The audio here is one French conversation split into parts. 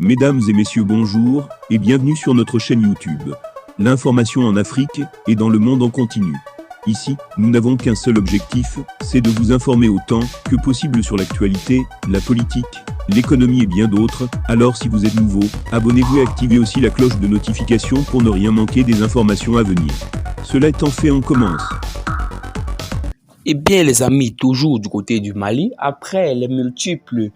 Mesdames et messieurs, bonjour et bienvenue sur notre chaîne YouTube. L'information en Afrique et dans le monde en continu. Ici, nous n'avons qu'un seul objectif, c'est de vous informer autant que possible sur l'actualité, la politique, l'économie et bien d'autres. Alors si vous êtes nouveau, abonnez-vous et activez aussi la cloche de notification pour ne rien manquer des informations à venir. Cela étant fait, on commence. Eh bien les amis, toujours du côté du Mali, après les multiples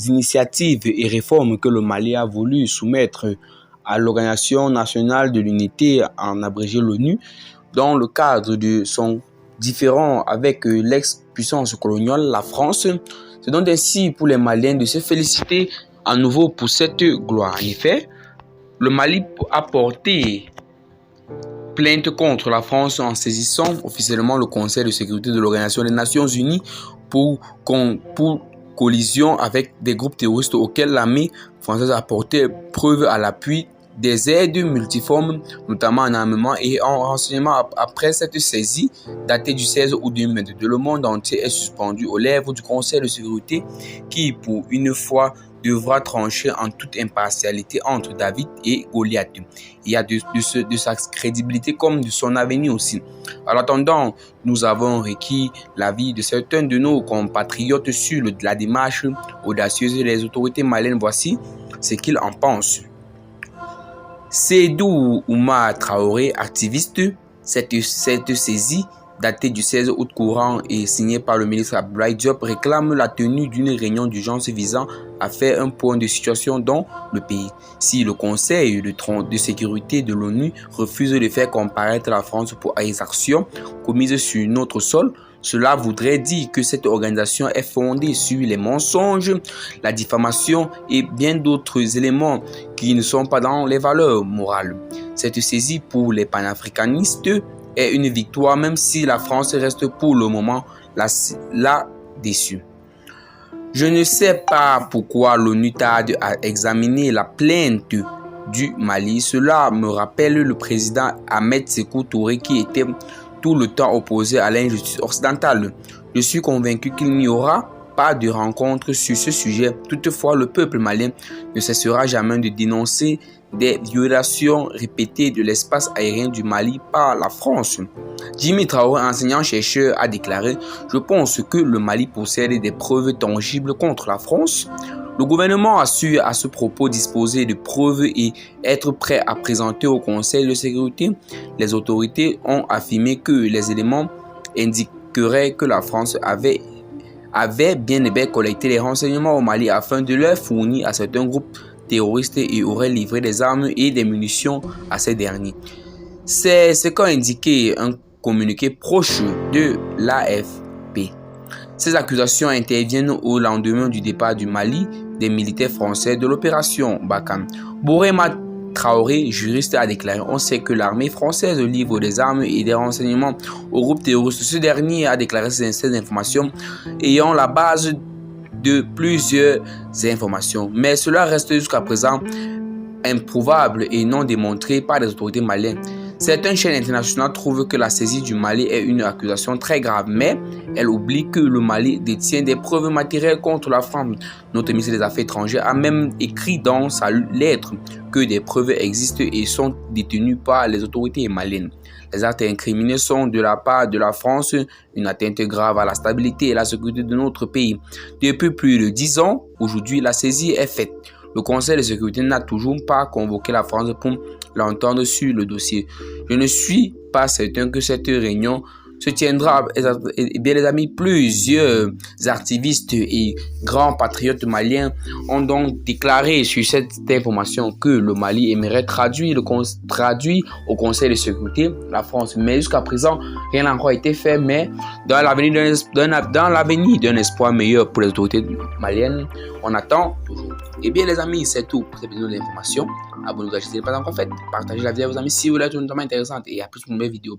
initiatives et réformes que le Mali a voulu soumettre à l'Organisation nationale de l'unité, en abrégé l'ONU, dans le cadre de son différend avec l'ex-puissance coloniale, la France. C'est donc ainsi pour les Maliens de se féliciter à nouveau pour cette gloire. En effet, le Mali a porté plainte contre la France en saisissant officiellement le Conseil de sécurité de l'Organisation des Nations Unies pour collision avec des groupes terroristes auxquels l'armée française a apporté preuve à l'appui des aides multiformes, notamment en armement et en renseignement. Après cette saisie, datée du 16 août 2022, le monde entier est suspendu aux lèvres du Conseil de sécurité qui, pour une fois, devra trancher en toute impartialité entre David et Goliath. Il y a de sa crédibilité comme de son avenir aussi. En attendant, nous avons requis l'avis de certains de nos compatriotes sur la démarche audacieuse des autorités maliennes. Voici ce qu'ils en pensent. Seydou Oumar Traoré, activiste, cette saisie datée du 16 août courant et signée par le ministre Abdoulaye Diop réclame la tenue d'une réunion d'urgence visant à faire un point de situation dans le pays. Si le Conseil de sécurité de l'ONU refuse de faire comparaître la France pour exactions commises sur notre sol, cela voudrait dire que cette organisation est fondée sur les mensonges, la diffamation et bien d'autres éléments qui ne sont pas dans les valeurs morales. Cette saisie pour les panafricanistes est une victoire, même si la France reste pour le moment là-dessus. Je ne sais pas pourquoi l'ONU tarde à examiner la plainte du Mali. Cela me rappelle le président Ahmed Sékou Touré qui était tout le temps opposé à l'injustice occidentale. Je suis convaincu qu'il n'y aura pas de rencontre sur ce sujet. Toutefois, le peuple malien ne cessera jamais de dénoncer des violations répétées de l'espace aérien du Mali par la France. Jimmy Traoré, enseignant-chercheur, a déclaré « Je pense que le Mali possède des preuves tangibles contre la France. Le gouvernement assure à ce propos disposer de preuves et être prêt à présenter au Conseil de sécurité. Les autorités ont affirmé que les éléments indiqueraient que la France avait bien et bien collecté les renseignements au Mali afin de les fournir à certains groupes terroristes et aurait livré des armes et des munitions à ces derniers. » C'est ce qu'a indiqué un communiqué proche de l'AFP. Ces accusations interviennent au lendemain du départ du Mali des militaires français de l'opération Barkhane. Bourema Traoré, juriste, a déclaré « On sait que l'armée française livre des armes et des renseignements au groupe terroriste. » Ce dernier a déclaré ces informations ayant la base de plusieurs informations. Mais cela reste jusqu'à présent improuvable et non démontré par les autorités maliennes. Certaines chaînes internationales trouvent que la saisie du Mali est une accusation très grave, mais elles oublient que le Mali détient des preuves matérielles contre la France. Notre ministre des Affaires étrangères a même écrit dans sa lettre que des preuves existent et sont détenues par les autorités maliennes. Les actes incriminés sont de la part de la France une atteinte grave à la stabilité et la sécurité de notre pays. Depuis plus de 10 ans, aujourd'hui, la saisie est faite. Le Conseil de sécurité n'a toujours pas convoqué la France pour l'entendre sur le dossier. Je ne suis pas certain que cette réunion se tiendra. Eh bien les amis, plusieurs activistes et grands patriotes maliens ont donc déclaré sur cette information que le Mali aimerait traduire au Conseil de sécurité la France. Mais jusqu'à présent, rien n'a encore été fait. Mais dans l'avenir d'un espoir meilleur pour les autorités maliennes, on attend toujours. Eh bien les amis, c'est tout pour cette vidéo d'information. Abonnez-vous si ce n'est pas encore fait. Partagez la vidéo à vos amis si vous voulez être notamment intéressante et à plus pour de nouvelles vidéos.